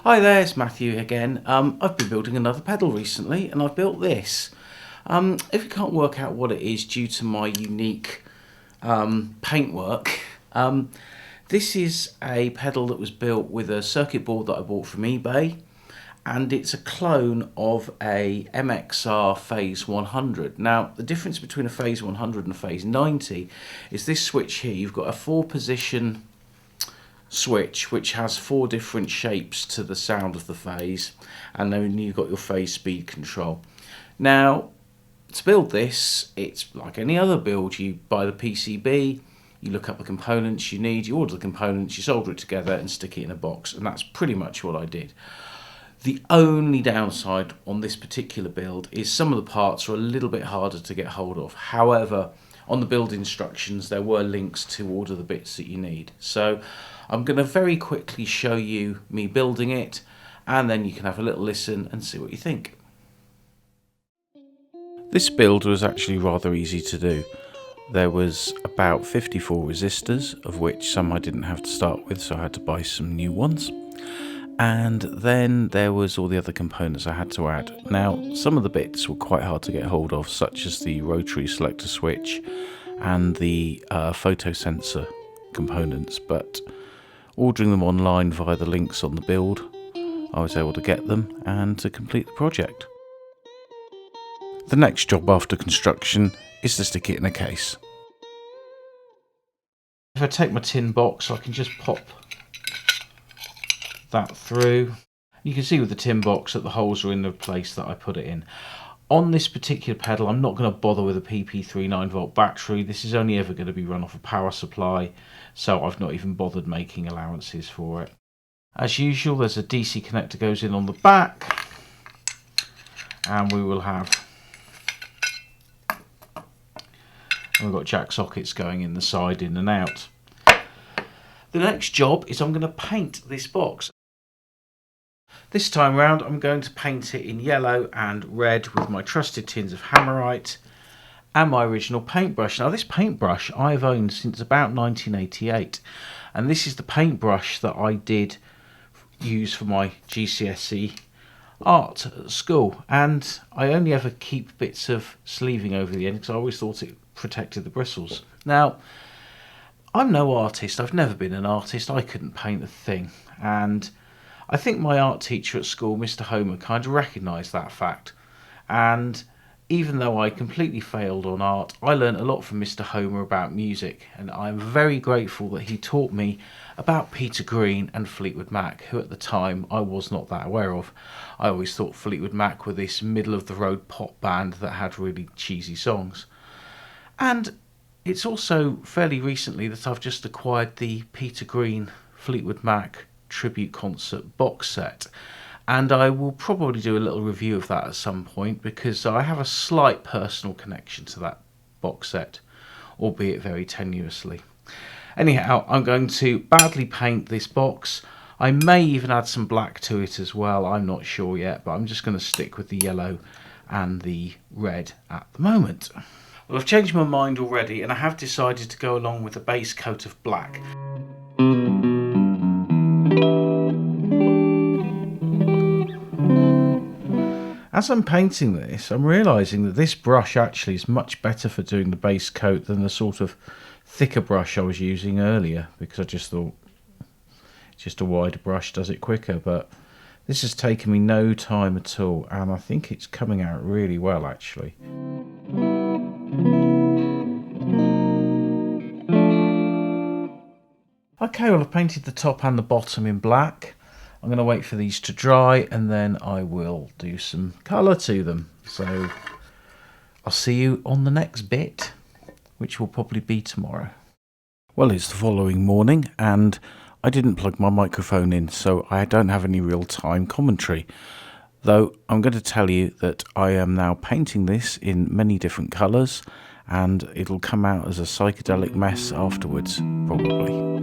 Hi there, it's Matthew again. I've been building another pedal recently, and I've built this. If you can't work out what it is due to my unique paintwork, this is a pedal that was built with a circuit board that I bought from eBay, and it's a clone of a MXR Phase 100. Now, the difference between a Phase 100 and a Phase 90 is this switch here. You've got a 4-position switch which has 4 different shapes to the sound of the phase, and then you've got your phase speed control. Now, to build this, it's like any other build. You buy the PCB, you look up the components you need, you order the components, you solder it together and stick it in a box, and that's pretty much what I did. The only downside on this particular build is some of the parts are a little bit harder to get hold of. However, on the build instructions there were links to order the bits that you need. So I'm going to very quickly show you me building it, and then you can have a little listen and see what you think. This build was actually rather easy to do. There was about 54 resistors, of which some I didn't have to start with, so I had to buy some new ones. And then there was all the other components I had to add. Now, some of the bits were quite hard to get hold of, such as the rotary selector switch and the photo sensor components, but ordering them online via the links on the build, I was able to get them and to complete the project. The next job after construction is to stick it in a case. If I take my tin box, I can just pop that through. You can see with the tin box that the holes are in the place that I put it in. On this particular pedal, I'm not going to bother with a PP3 9-volt battery. This is only ever going to be run off a power supply, so I've not even bothered making allowances for it. As usual, there's a DC connector goes in on the back, and we will have, we've got jack sockets going in the side, in and out. The next job is I'm going to paint this box. This time round I'm going to paint it in yellow and red with my trusted tins of Hammerite and my original paintbrush. Now, this paintbrush I've owned since about 1988, and this is the paintbrush that I did use for my GCSE art at school, and I only ever keep bits of sleeving over the end because I always thought it protected the bristles. Now, I'm no artist, I've never been an artist, I couldn't paint a thing, and I think my art teacher at school, Mr. Homer, kind of recognised that fact, and even though I completely failed on art, I learned a lot from Mr. Homer about music, and I'm very grateful that he taught me about Peter Green and Fleetwood Mac, who at the time I was not that aware of. I always thought Fleetwood Mac were this middle-of-the-road pop band that had really cheesy songs. And it's also fairly recently that I've just acquired the Peter Green Fleetwood Mac tribute concert box set, and I will probably do a little review of that at some point because I have a slight personal connection to that box set, albeit very tenuously. Anyhow, I'm going to badly paint this box. I may even add some black to it as well, I'm not sure yet, but I'm just going to stick with the yellow and the red at the moment. Well, I've changed my mind already, and I have decided to go along with a base coat of black. As I'm painting this, I'm realising that this brush actually is much better for doing the base coat than the sort of thicker brush I was using earlier, because I just thought just a wider brush does it quicker, but this has taken me no time at all, and I think it's coming out really well actually. Okay, well, I've painted the top and the bottom in black. I'm going to wait for these to dry and then I will do some colour to them. So I'll see you on the next bit, which will probably be tomorrow. Well, it's the following morning and I didn't plug my microphone in, so I don't have any real-time commentary. Though I'm going to tell you that I am now painting this in many different colours, and it'll come out as a psychedelic mess afterwards, probably.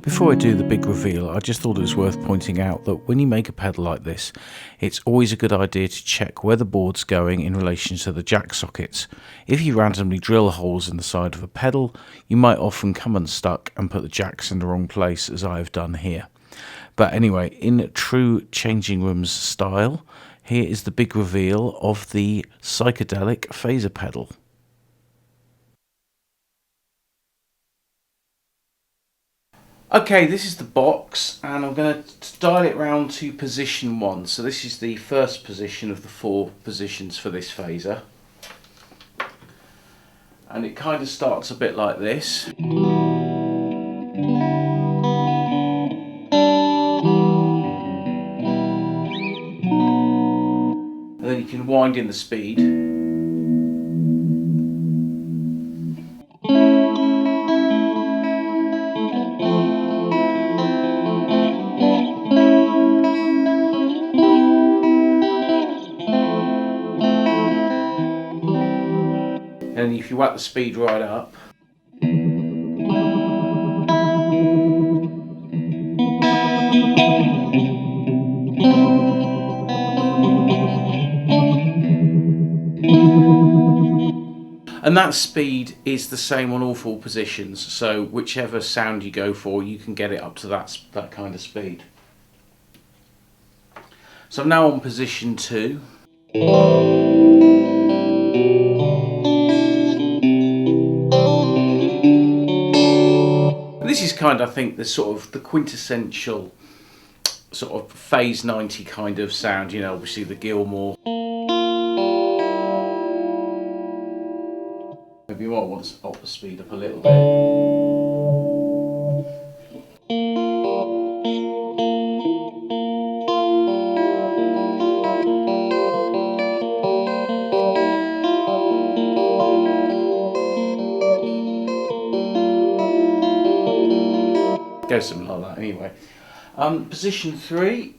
Before I do the big reveal, I just thought it was worth pointing out that when you make a pedal like this, it's always a good idea to check where the board's going in relation to the jack sockets. If you randomly drill holes in the side of a pedal, you might often come unstuck and put the jacks in the wrong place, as I have done here. But anyway, in true Changing Rooms style, here is the big reveal of the psychedelic phaser pedal. Okay, this is the box, and I'm going to dial it round to position 1. So this is the first position of the 4 positions for this phaser. And it kind of starts a bit like this. And then you can wind in the speed. And if you whack the speed right up, and that speed is the same on all 4 positions, so whichever sound you go for, you can get it up to that kind of speed. So I'm now on position 2. This is kind of, I think, the sort of the quintessential sort of phase 90 kind of sound, you know, obviously the Gilmour. Maybe you might want to up the speed up a little bit. Go something like that anyway. Position 3.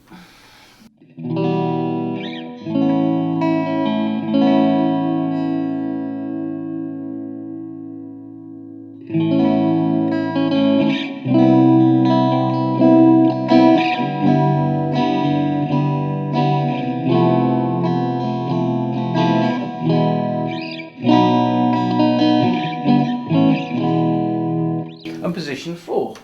And position 4.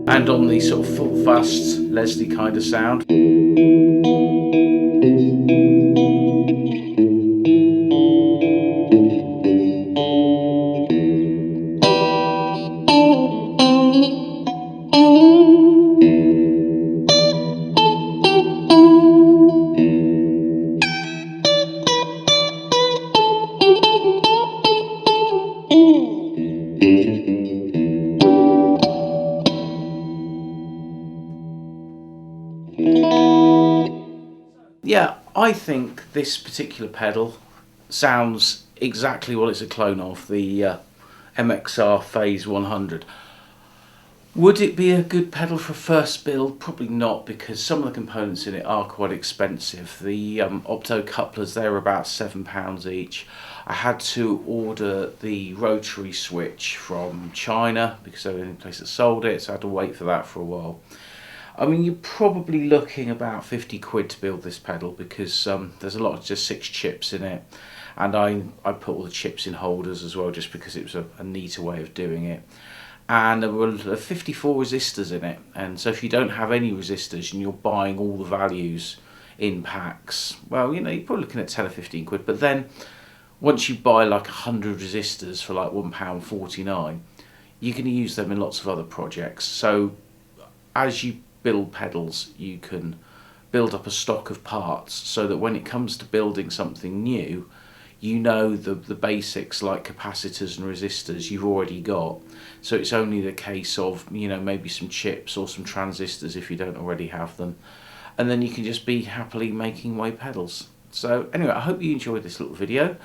And on the sort of full fast Leslie kind of sound. Yeah, I think this particular pedal sounds exactly what it's a clone of, the MXR Phase 100. Would it be a good pedal for first build? Probably not, because some of the components in it are quite expensive. The opto couplers, they're about £7 each. I had to order the rotary switch from China because they were the only place that sold it, so I had to wait for that for a while. I mean, you're probably looking about 50 quid to build this pedal, because there's a lot of just 6 chips in it, and I put all the chips in holders as well, just because it was a neater way of doing it. and there were 54 resistors in it. And so if you don't have any resistors and you're buying all the values in packs, well, you know, you're probably looking at 10 or 15 quid. But then once you buy like 100 resistors for like £1.49, you can use them in lots of other projects. So as you build pedals, you can build up a stock of parts so that when it comes to building something new, you know the basics like capacitors and resistors you've already got. So it's only the case of, you know, maybe some chips or some transistors if you don't already have them. And then you can just be happily making away pedals. So anyway, I hope you enjoyed this little video.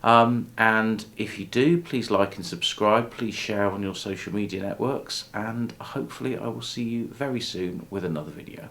And if you do, please like and subscribe. Please share on your social media networks. And hopefully I will see you very soon with another video.